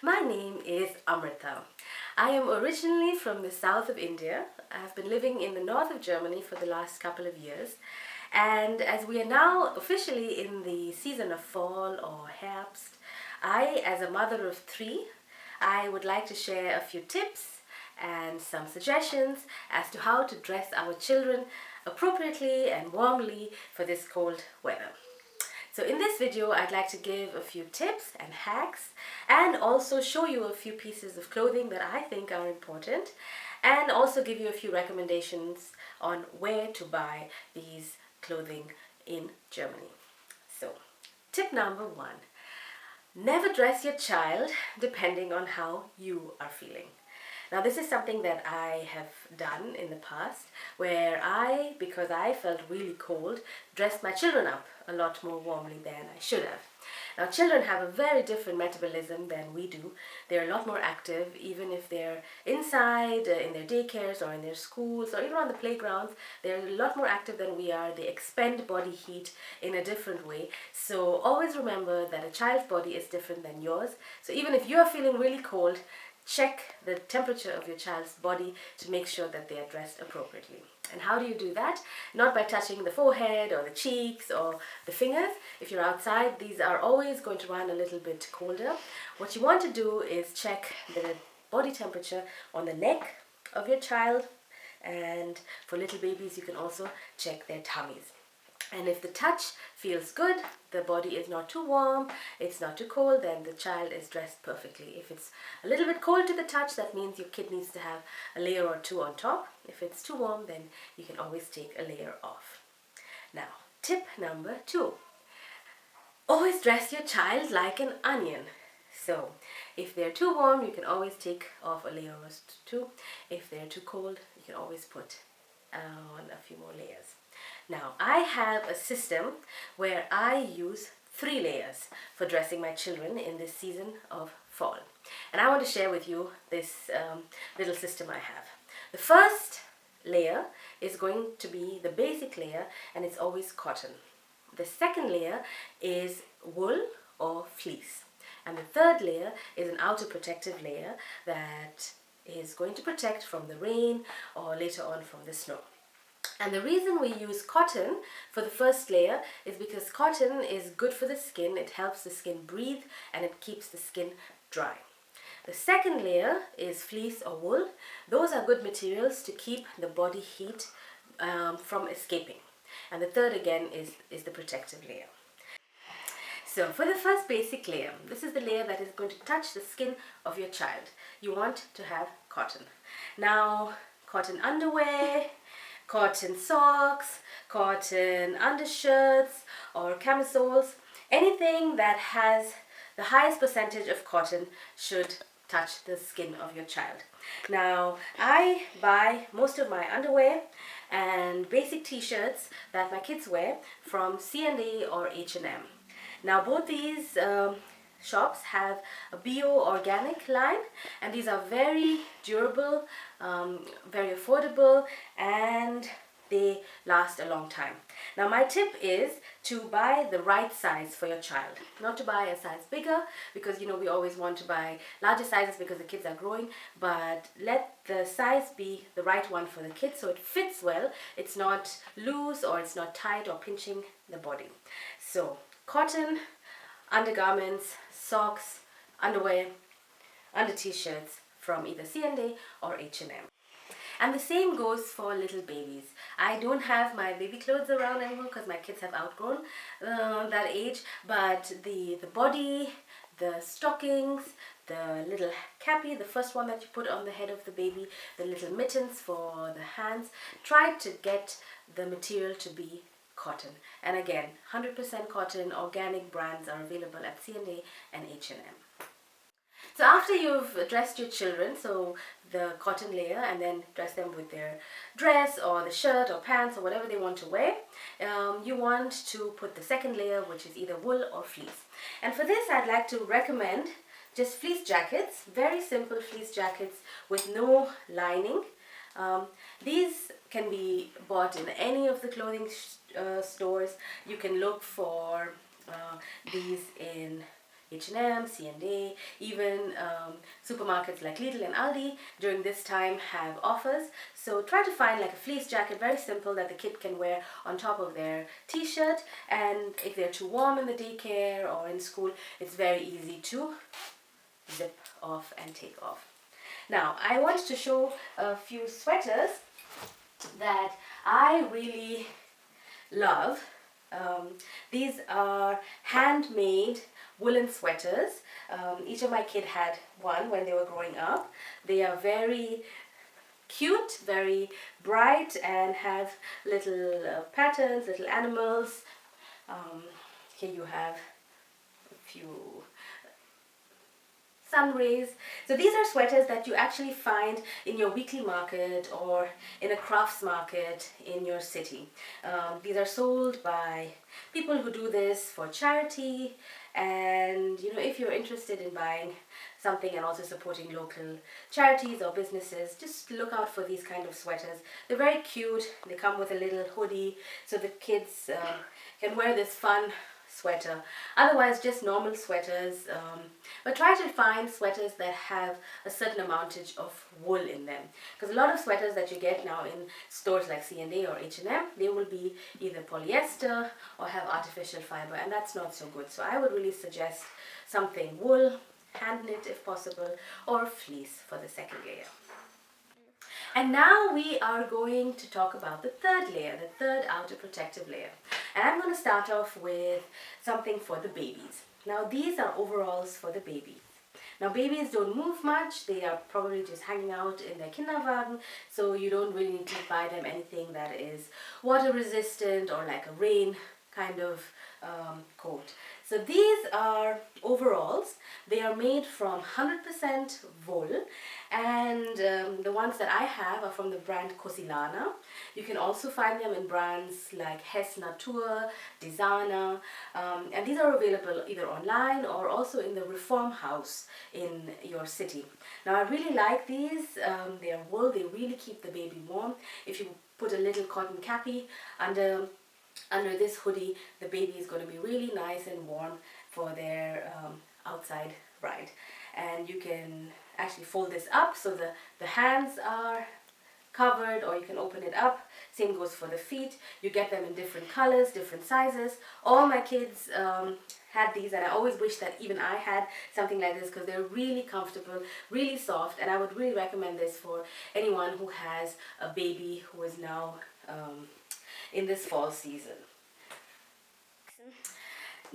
My name is Amrita. I am originally from the south of India. I've been living in the north of Germany for the last couple of years. And as we are now officially in the season of fall or Herbst, as a mother of three, I would like to share a few tips and some suggestions as to how to dress our children appropriately and warmly for this cold weather. So in this video, I'd like to give a few tips and hacks and also show you a few pieces of clothing that I think are important, and also give you a few recommendations on where to buy these clothing in Germany. So, tip number 1. Never dress your child depending on how you are feeling. Now this is something that I have done in the past, where because I felt really cold, dressed my children up a lot more warmly than I should have. Now children have a very different metabolism than we do. They're a lot more active, even if they're inside, in their daycares or in their schools or even on the playgrounds. They're a lot more active than we are. They expend body heat in a different way. So always remember that a child's body is different than yours. So even if you're feeling really cold, check the temperature of your child's body to make sure that they are dressed appropriately. And how do you do that? Not by touching the forehead or the cheeks or the fingers. If you're outside, these are always going to run a little bit colder. What you want to do is check the body temperature on the neck of your child, and for little babies you can also check their tummies. And if the touch feels good, the body is not too warm, it's not too cold, then the child is dressed perfectly. If it's a little bit cold to the touch, that means your kid needs to have a layer or two on top. If it's too warm, then you can always take a layer off. Now, tip number 2. Always dress your child like an onion. So, if they're too warm, you can always take off a layer or two. If they're too cold, you can always put on a few more layers. Now, I have a system where I use 3 layers for dressing my children in this season of fall. And I want to share with you this little system I have. The first layer is going to be the basic layer, and it's always cotton. The second layer is wool or fleece. And the third layer is an outer protective layer that is going to protect from the rain or later on from the snow. And the reason we use cotton for the first layer is because cotton is good for the skin. It helps the skin breathe and it keeps the skin dry. The second layer is fleece or wool. Those are good materials to keep the body heat from escaping. And the third again is the protective layer. So for the first basic layer, this is the layer that is going to touch the skin of your child. You want to have cotton. Now, cotton underwear, cotton socks, cotton undershirts or camisoles, anything that has the highest percentage of cotton should touch the skin of your child. Now, I buy most of my underwear and basic t-shirts that my kids wear from C&A or H&M. Now, both these shops have a bio-organic line, and these are very durable, very affordable, and they last a long time. Now my tip is to buy the right size for your child, not to buy a size bigger, because we always want to buy larger sizes because the kids are growing, but let the size be the right one for the kids so it fits well, it's not loose or it's not tight or pinching the body. So cotton undergarments, socks, underwear, under t-shirts from either C&A or H&M. And the same goes for little babies. I don't have my baby clothes around anymore because my kids have outgrown that age, but the body, the stockings, the little cappy, the first one that you put on the head of the baby, the little mittens for the hands, try to get the material to be cotton. And again, 100% cotton, organic brands are available at C&A and H&M. So after you've dressed your children, so the cotton layer, and then dress them with their dress or the shirt or pants or whatever they want to wear, you want to put the second layer, which is either wool or fleece. And for this, I'd like to recommend just fleece jackets, very simple fleece jackets with no lining. These can be bought in any of the clothing stores. You can look for these in H&M, C&A, even supermarkets like Lidl and Aldi during this time have offers. So try to find like a fleece jacket, very simple, that the kid can wear on top of their t-shirt, and if they're too warm in the daycare or in school, it's very easy to zip off and take off. Now I want to show a few sweaters that I really love. These are handmade woolen sweaters. Each of my kids had one when they were growing up. They are very cute, very bright, and have little patterns, little animals. Here you have a few sun rays. So these are sweaters that you actually find in your weekly market or in a crafts market in your city. These are sold by people who do this for charity, and if you're interested in buying something and also supporting local charities or businesses, just look out for these kind of sweaters. They're very cute. They come with a little hoodie so the kids can wear this fun sweater. Otherwise, just normal sweaters, but try to find sweaters that have a certain amountage of wool in them, because a lot of sweaters that you get now in stores like C&A or H&M, they will be either polyester or have artificial fiber, and that's not so good. So I would really suggest something wool, hand knit if possible, or fleece for the second layer. And now we are going to talk about the third layer, the third outer protective layer. And I'm going to start off with something for the babies. Now these are overalls for the babies. Now babies don't move much, they are probably just hanging out in their Kinderwagen, so you don't really need to buy them anything that is water resistant or like a rain kind of coat. So these are overalls. They are made from 100% wool, and the ones that I have are from the brand Cosilana. You can also find them in brands like Hess Natur, Desana, and these are available either online or also in the Reform House in your city. Now I really like these. They are wool, they really keep the baby warm. If you put a little cotton cappy under this hoodie, the baby is going to be really nice and warm for their outside ride. And you can actually fold this up so the hands are covered, or you can open it up. Same goes for the feet. You get them in different colors, different sizes. All my kids had these, and I always wish that even I had something like this, because they're really comfortable, really soft, and I would really recommend this for anyone who has a baby who is now in this fall season.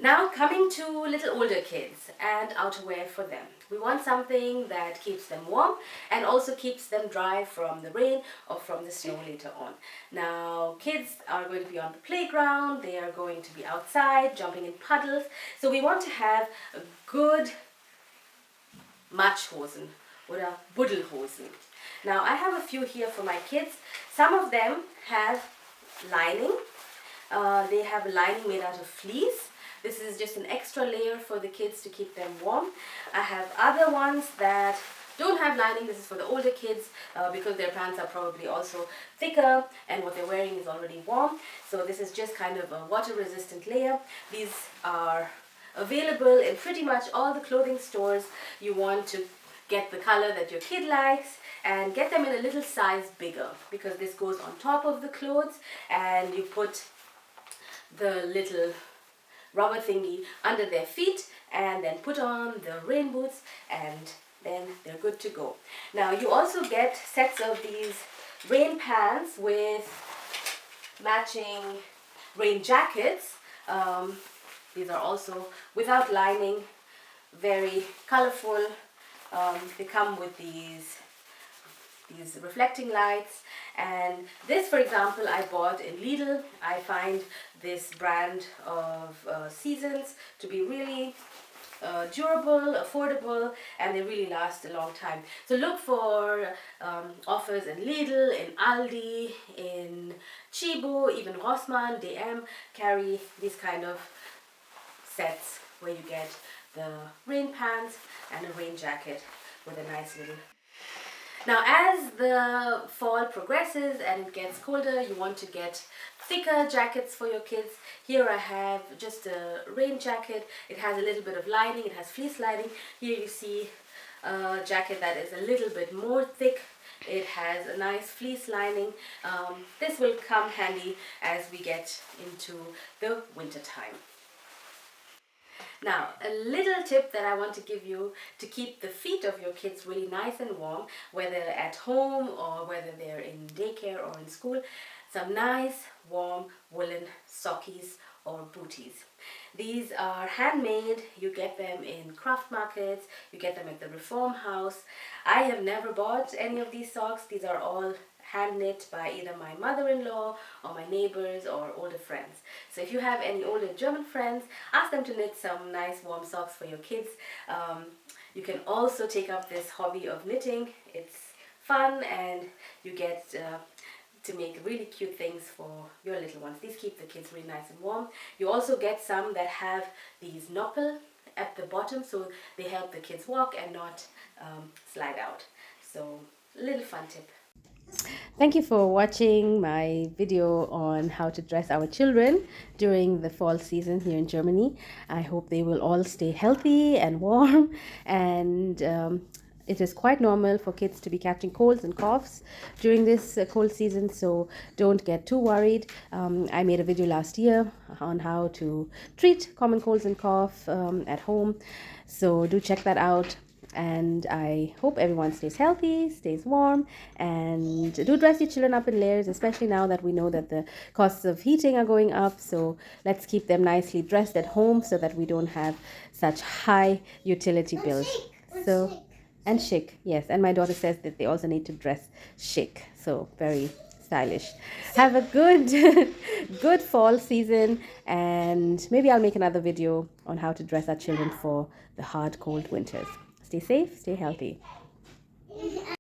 Now coming to little older kids and outerwear for them. We want something that keeps them warm and also keeps them dry from the rain or from the snow later on. Now kids are going to be on the playground, they are going to be outside jumping in puddles, so we want to have a good Matschhosen or Buddelhosen. Now I have a few here for my kids. Some of them have lining. They have a lining made out of fleece. This is just an extra layer for the kids to keep them warm. I have other ones that don't have lining. This is for the older kids because their pants are probably also thicker and what they're wearing is already warm. So this is just kind of a water resistant layer. These are available in pretty much all the clothing stores. You want to get the color that your kid likes and get them in a little size bigger, because this goes on top of the clothes, and you put the little rubber thingy under their feet and then put on the rain boots, and then they're good to go. Now you also get sets of these rain pants with matching rain jackets. These are also without lining, very colorful. They come with these reflecting lights, and this, for example, I bought in Lidl. I find this brand of seasons to be really durable, affordable, and they really last a long time. So look for offers in Lidl, in Aldi, in Chibo, even Rossmann, DM carry these kind of sets where you get the rain pants and a rain jacket with a nice little. Now, as the fall progresses and it gets colder, you want to get thicker jackets for your kids. Here I have just a rain jacket. It has a little bit of lining, it has fleece lining. Here you see a jacket that is a little bit more thick. It has a nice fleece lining. This will come handy as we get into the winter time. Now, a little tip that I want to give you to keep the feet of your kids really nice and warm, whether at home or whether they're in daycare or in school, some nice warm woolen sockies or booties. These are handmade. You get them in craft markets, you get them at the Reform House. I have never bought any of these socks. These are all hand knit by either my mother-in-law or my neighbors or older friends. So if you have any older German friends, ask them to knit some nice warm socks for your kids. You can also take up this hobby of knitting. It's fun and you get to make really cute things for your little ones. These keep the kids really nice and warm. You also get some that have these noppel at the bottom, so they help the kids walk and not slide out. So, a little fun tip. Thank you for watching my video on how to dress our children during the fall season here in Germany. I hope they will all stay healthy and warm, and it is quite normal for kids to be catching colds and coughs during this cold season, so don't get too worried. I made a video last year on how to treat common colds and cough at home, so do check that out. And I hope everyone stays healthy, stays warm, and do dress your children up in layers, especially now that we know that the costs of heating are going up. So let's keep them nicely dressed at home so that we don't have such high utility bills. So, and chic, yes. And my daughter says that they also need to dress chic, so very stylish. Have a good good fall season, and maybe I'll make another video on how to dress our children for the hard cold winters. Stay safe, stay healthy.